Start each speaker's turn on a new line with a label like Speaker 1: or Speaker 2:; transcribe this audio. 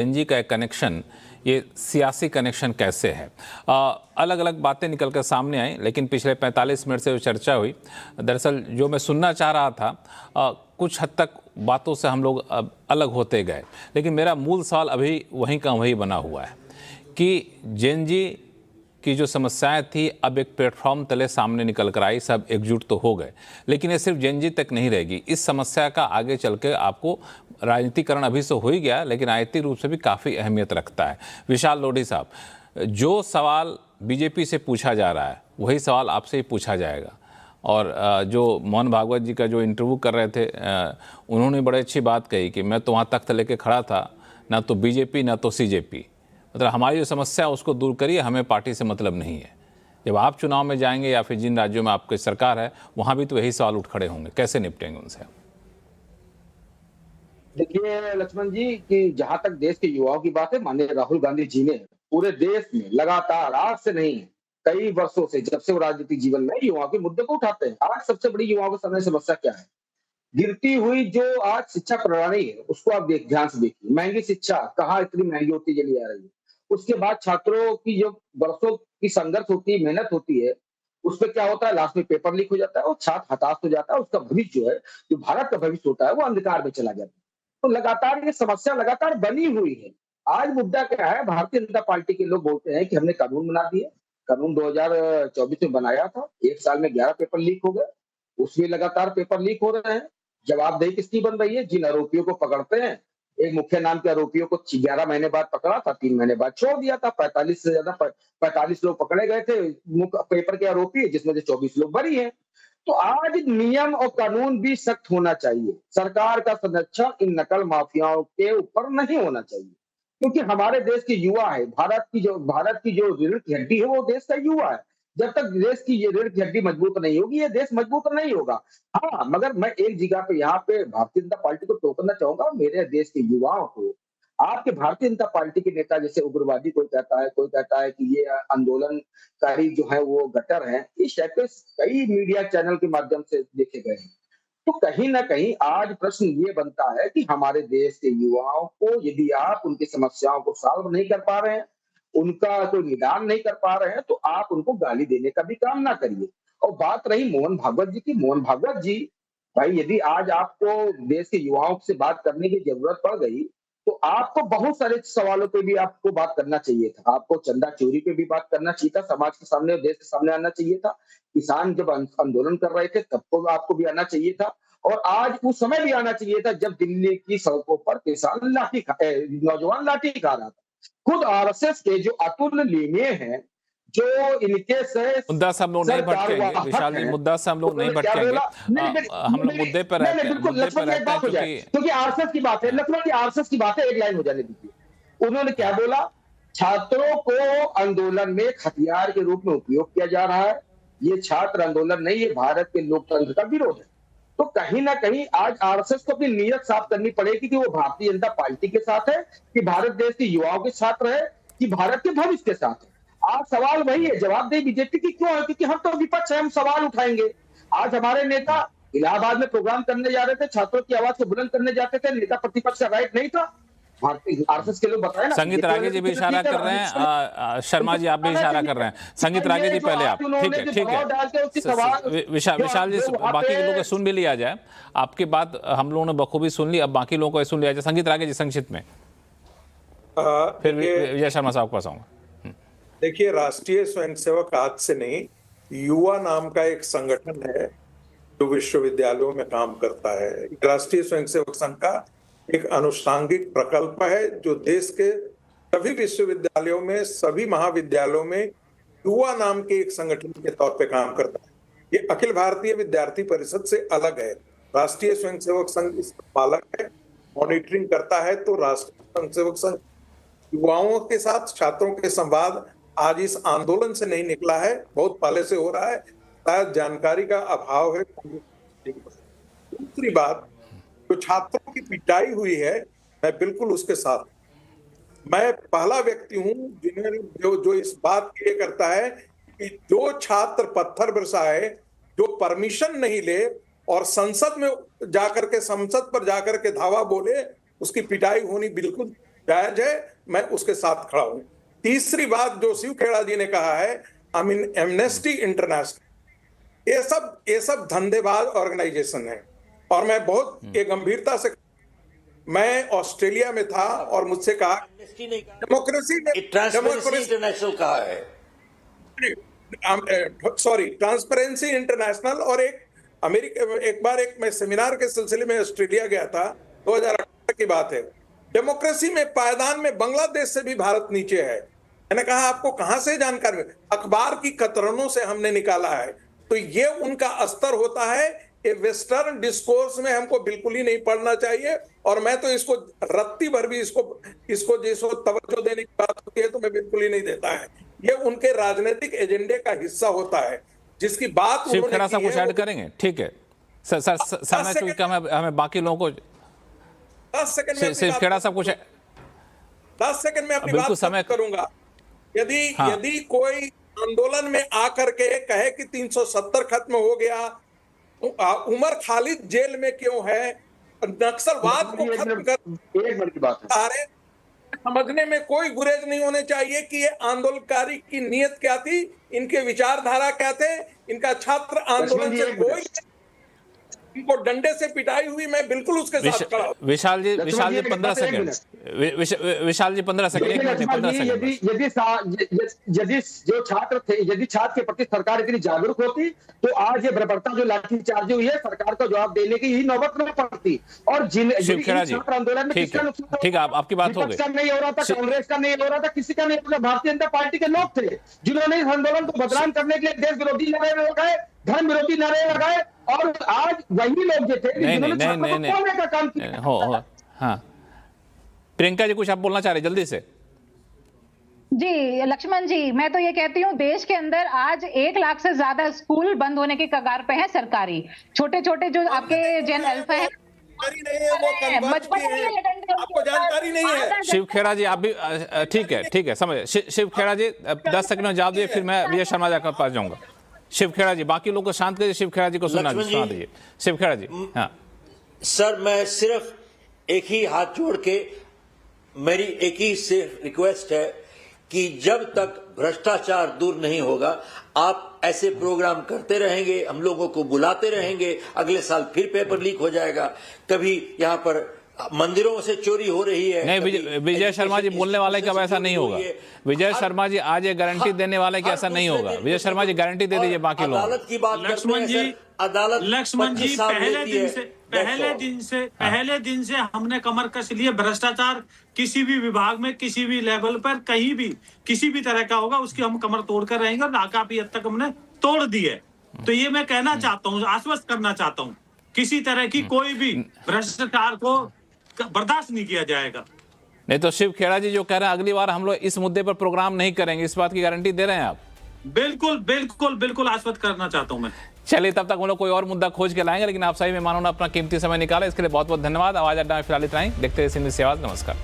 Speaker 1: NG का एक connection, ये सियासी कनेक्शन कैसे है? अलग अलग बातें निकल कर सामने आई, लेकिन पिछले 45 मिनट से जो चर्चा हुई, दरअसल जो मैं सुनना चाह रहा था, कुछ हद तक बातों से हम लोग अलग होते गए, लेकिन मेरा मूल सवाल अभी वहीं का वहीं बना हुआ है कि जेनजी की जो समस्याएं थी अब एक प्लेटफॉर्म तले सामने निकल कर आई, सब एकजुट तो हो गए, लेकिन ये सिर्फ जेनजी तक नहीं रहेगी। इस समस्या का आगे चल के आपको राजनीतिकरण अभी से हो ही गया, लेकिन राजनीतिक रूप से भी काफ़ी अहमियत रखता है। विशाल लोढ़ी साहब, जो सवाल बीजेपी से पूछा जा रहा है वही सवाल आपसे ही पूछा जाएगा। और जो मोहन भागवत जी का जो इंटरव्यू कर रहे थे, उन्होंने बड़ी अच्छी बात कही कि मैं तो वहाँ तख्त लेके खड़ा था, ना तो बीजेपी ना तो सीजेपी, मतलब हमारी जो समस्या है उसको दूर करिए, हमें पार्टी से मतलब नहीं है। जब आप चुनाव में जाएंगे या फिर जिन राज्यों में आपकी सरकार है वहाँ भी तो यही सवाल उठ खड़े होंगे, कैसे निपटेंगे उनसे?
Speaker 2: देखिए लक्ष्मण जी, कि जहां तक देश के युवाओं की बात है, माननीय राहुल गांधी जी ने पूरे देश में लगातार, आज से नहीं कई वर्षों से, जब से वो राजनीतिक जीवन में, युवाओं के मुद्दे को उठाते हैं। आज सबसे बड़ी युवाओं के सामने समस्या क्या है? गिरती हुई जो आज शिक्षा प्रणाली है, उसको आप ध्यान से देखिए। महंगी शिक्षा कहाँ इतनी महंगी होती चली आ रही है। उसके बाद छात्रों की जो वर्षों की संघर्ष होती है, मेहनत होती है, उसमें क्या होता है, लास्ट में पेपर लीक हो जाता है और छात्र हताश हो जाता है। उसका भविष्य जो है, जो भारत का भविष्य होता है, वो अंधकार में चला जाता है। तो लगातार ये समस्या लगातार बनी हुई है। आज मुद्दा क्या है? भारतीय जनता पार्टी के लोग बोलते हैं कि हमने कानून बना दिए। कानून 2024 में बनाया था, 1 साल में 11 पेपर लीक हो गए। उसमें लगातार पेपर लीक हो रहे हैं। जवाबदेही किसकी बन रही है? जिन आरोपियों को पकड़ते हैं, एक मुख्य नाम के आरोपियों को 11 महीने बाद पकड़ा था, 3 महीने बाद छोड़ दिया था। 45 से ज्यादा 45 लोग पकड़े गए थे मुख्य पेपर के आरोपी, जिसमें से 24 लोग बरी हैं। तो आज नियम और कानून भी सख्त होना चाहिए। सरकार का संरक्षण इन नकल माफियाओं के ऊपर नहीं होना चाहिए, क्योंकि हमारे देश के युवा है। भारत की जो रीढ़ की हड्डी है, वो देश का युवा है। जब तक देश की ये रीढ़ की हड्डी मजबूत नहीं होगी, ये देश मजबूत नहीं होगा। हाँ, मगर मैं एक जगह पे यहाँ पे भारतीय जनता पार्टी को टोकना चाहूंगा, मेरे देश के युवाओं को। आपके भारतीय जनता पार्टी के नेता जैसे उग्रवादी कोई कहता है कि ये आंदोलनकारी जो है वो गटर है, इस टाइप के कई मीडिया चैनल के माध्यम से देखे गए हैं। तो कहीं ना कहीं आज प्रश्न ये बनता है कि हमारे देश के युवाओं को, यदि आप उनकी समस्याओं को सॉल्व नहीं कर पा रहे हैं, उनका कोई निदान नहीं कर पा रहे हैं, तो आप उनको गाली देने का भी काम ना करिए। और बात रही मोहन भागवत जी की, मोहन भागवत जी, भाई यदि आज आपको देश के युवाओं से बात करने की जरूरत पड़ गई, तो आपको बहुत सारे सवालों पे भी आपको बात करना चाहिए था। आपको चंदा चोरी पे भी बात करना चाहिए था, समाज के सामने, देश के सामने आना चाहिए था। किसान जब आंदोलन कर रहे थे तब तो आपको भी आना चाहिए था। और आज उस समय भी आना चाहिए था जब दिल्ली की सड़कों पर किसान नौजवान लाठी खा रहा था। खुद आरएसएस के जो अतुल लीने हैं, जो इनके से
Speaker 1: मुद्दा से हम लोग नहीं
Speaker 2: सरकार
Speaker 1: भटकेंगे
Speaker 2: वाहक
Speaker 1: विशाल जी,
Speaker 2: हैं,
Speaker 1: मुद्दा से हम लोग नहीं
Speaker 2: उन्होंने क्या
Speaker 1: भटकेंगे।
Speaker 2: बोला? नहीं,
Speaker 1: हम लोग मुद्दे पर
Speaker 2: नहीं,
Speaker 1: रहते हैं,
Speaker 2: बिल्कुल
Speaker 1: मुद्दे पर
Speaker 2: लक्ष्मण जी, एक
Speaker 1: रहते हैं
Speaker 2: बात हो जाए,
Speaker 1: क्योंकि
Speaker 2: क्योंकि आरएसएस की बात है, लक्ष्मण जी, आरएसएस की बात है, एक लाइन हो जाने दीजिए। उन्होंने क्या बोला? छात्रों को आंदोलन में हथियार के रूप में उपयोग किया जा रहा है। ये छात्र आंदोलन नहीं, ये भारत के लोकतंत्र का विरोध है। तो कहीं ना कहीं आज आरएसएस को अपनी नीयत साफ करनी पड़ेगी कि वो भारतीय जनता पार्टी के साथ है, कि भारत देश के युवाओं के साथ रहे, कि भारत के भविष्य के साथ है। आज सवाल वही है, जवाबदेही बीजेपी की क्यों है? क्योंकि हम तो विपक्ष है, हम सवाल उठाएंगे। आज हमारे नेता इलाहाबाद में प्रोग्राम करने जा रहे थे, छात्रों की आवाज को बुलंद करने जाते थे, नेता प्रतिपक्ष का राइट नहीं था? भारतीय आरएसएस के लोग बताए ना,
Speaker 1: संगीत रागे जी भी इशारा कर रहे हैं, शर्मा जी आप भी इशारा कर रहे हैं। संगीत रागे जी पहले आप, ठीक है ठीक है, विशाल जी बाकी के लोगों को सुन भी लिया जाए। आपकी बात हम लोगों ने बखूबी सुन ली, अब बाकी लोगों को सुन लिया जाए। संगीत रागे जी संक्षिप्त में, फिर विजय शर्मा साहब के पास आऊंगा।
Speaker 3: देखिए, राष्ट्रीय स्वयंसेवक आज से नहीं, युवा नाम का एक संगठन है जो विश्वविद्यालयों में काम करता है। राष्ट्रीय स्वयंसेवक संघ का एक अनुषांगिक प्रकल्प है जो देश के सभी विश्वविद्यालयों में, सभी महाविद्यालयों में युवा नाम के एक संगठन के तौर पे काम करता है। ये अखिल भारतीय विद्यार्थी परिषद से अलग है। राष्ट्रीय स्वयंसेवक संघ इसका पालक है, मॉनिटरिंग करता है। तो राष्ट्रीय स्वयंसेवक संघ युवाओं के साथ, छात्रों के संवाद आज इस आंदोलन से नहीं निकला है, बहुत पहले से हो रहा है, शायद जानकारी का अभाव है। दूसरी बात, जो छात्रों की पिटाई हुई है, मैं बिल्कुल उसके साथ, मैं पहला व्यक्ति हूं जिन्हें जो इस बात के लिए करता है कि जो छात्र पत्थर बरसाए, जो परमिशन नहीं ले और संसद पर जाकर के धावा बोले, उसकी पिटाई होनी बिल्कुल जायज है, मैं उसके साथ खड़ा हूं। तीसरी बात जो शिव खेड़ा जी ने कहा है, एमनेस्टी इंटरनेशनल, ये सब धंधेबाज ऑर्गेनाइजेशन है। और मैं बहुत ये गंभीरता से, मैं ऑस्ट्रेलिया में था और मुझसे कहा डेमोक्रेसी
Speaker 4: इंटरनेशनल कहा है,
Speaker 3: सॉरी ट्रांसपेरेंसी इंटरनेशनल, और एक अमेरिका, एक बार मैं सेमिनार के सिलसिले में ऑस्ट्रेलिया गया था, 2018 की बात है। डेमोक्रेसी में पायदान में बांग्लादेश से भी भारत नीचे है। मैंने कहा आपको कहां से जानकारी? अखबार की कतरनों से हमने निकाला है। तो ये उनका स्तर होता है। ये वेस्टर्न डिस्कोर्स में हमको बिल्कुल ही नहीं पढ़ना चाहिए। और मैं तो इसको रत्ती भर भी इसको जिसको तवज्जो देने की बात होती है तो मैं बिल्कुल ही नहीं देता है। ये उनके राजनीतिक एजेंडे का हिस्सा होता है, जिसकी बात
Speaker 1: शिव खेड़ा साहब कुछ ऐड करेंगे? ठीक है सर, समय चूंकि कम है, हमें बाकी लोगों को
Speaker 3: 10 सेकंड में
Speaker 1: शिव खेड़ा साहब कुछ
Speaker 3: 10 सेकंड में अपनी
Speaker 1: बिल्कुल
Speaker 3: बात
Speaker 1: समय
Speaker 3: करूंगा। यदि कोई आंदोलन में आकर के कहे कि 370 खत्म हो गया, उमर खालिद जेल में क्यों है, नक्सलवाद को खत्म कर,
Speaker 2: एक मिनट की बात है,
Speaker 3: समझने में कोई गुरेज नहीं होने चाहिए कि ये आंदोलनकारी की नीयत क्या थी, इनके विचारधारा क्या थे। इनका छात्र आंदोलन से कोई, इनको डंडे से पिटाई हुई, मैं बिल्कुल उसके साथ खड़ा हूं।
Speaker 1: विशाल जी 15 सेकंड, विशाल जी 15 सेकंड,
Speaker 2: यदि जो छात्र थे, यदि छात्र के प्रति सरकार इतनी जागरूक होती तो आज ये बर्बरता जो लाठीचार्ज हुई है, सरकार को जवाब देने की ही नौबत न पड़ती। और छात्र आंदोलन में किसका नुकसान,
Speaker 1: ठीक है, आपकी बात हो गई,
Speaker 2: नहीं हो रहा था, कांग्रेस का नहीं हो रहा था, किसी का नहीं हो रहा। भारतीय जनता पार्टी के लोग थे जिन्होंने इस आंदोलन को बदनाम करने के लिए देश विरोधी नारे लगाए, धर्म विरोधी नारे लगाए। और आज वही लोग जो थे जिन्होंने खोलने का काम किया।
Speaker 1: हो हाँ, प्रियंका जी कुछ आप बोलना चाह रहे जल्दी से?
Speaker 5: जी लक्ष्मण जी, मैं तो ये कहती हूँ देश के अंदर आज 1 लाख से ज्यादा स्कूल बंद होने के कगार पे हैं सरकारी। छोटे छोटे जो आपके जेन अल्फा है,
Speaker 3: आपको जानकारी नहीं है।
Speaker 1: शिव खेड़ा जी आप भी ठीक है समझ। शिव खेड़ा जी 10 सेकंड में जवाब दिए, फिर मैं विजय शर्मा जी के पास जाऊंगा। शिव खेड़ा जी बाकी लोग को शांत करिए, शिव खेड़ा जी को सुना दीजिए। शिव खेड़ा जी। हाँ
Speaker 4: सर, मैं सिर्फ एक ही हाथ जोड़ के, मेरी एक ही सिर्फ रिक्वेस्ट है कि जब तक भ्रष्टाचार दूर नहीं होगा, आप ऐसे प्रोग्राम करते रहेंगे, हम लोगों को बुलाते रहेंगे। अगले साल फिर पेपर लीक हो जाएगा, कभी यहाँ पर मंदिरों से चोरी हो रही है।
Speaker 1: नहीं, विजय शर्मा जी बोलने वाले कि अब ऐसा नहीं होगा। विजय शर्मा जी आज ये गारंटी देने वाले कि ऐसा नहीं होगा। विजय शर्मा जी गारंटी दे दीजिए बाकी लोग।
Speaker 4: अदालत की बात
Speaker 6: लक्ष्मण जी,
Speaker 4: अदालत
Speaker 6: लक्ष्मण जी पहले दिन से हमने कमर कस लिए। भ्रष्टाचार किसी भी विभाग में, किसी भी लेवल पर, कहीं भी किसी भी तरह का होगा, उसकी हम कमर तोड़ कर रहेंगे और काफी हद तक हमने तोड़ दी है। तो ये मैं कहना चाहता हूँ, आश्वस्त करना चाहता हूँ, किसी तरह की कोई भी भ्रष्टाचार को बर्दाश्त नहीं किया जाएगा।
Speaker 1: नहीं तो शिव खेड़ा जी जो कह रहे हैं अगली बार हम लोग इस मुद्दे पर प्रोग्राम नहीं करेंगे, इस बात की गारंटी दे रहे हैं आप?
Speaker 6: बिल्कुल बिल्कुल बिल्कुल आश्वस्त करना चाहता हूं मैं।
Speaker 1: चलिए तब तक हम लोग कोई और मुद्दा खोज के लाएंगे, लेकिन आप सही मेहमानों ने अपना कीमती समय निकाला, इसके लिए बहुत बहुत धन्यवाद। आवाज अड्डा में फिलहाल इतना ही। देखते रहिए सी न्यूज़ से आवाज। नमस्कार।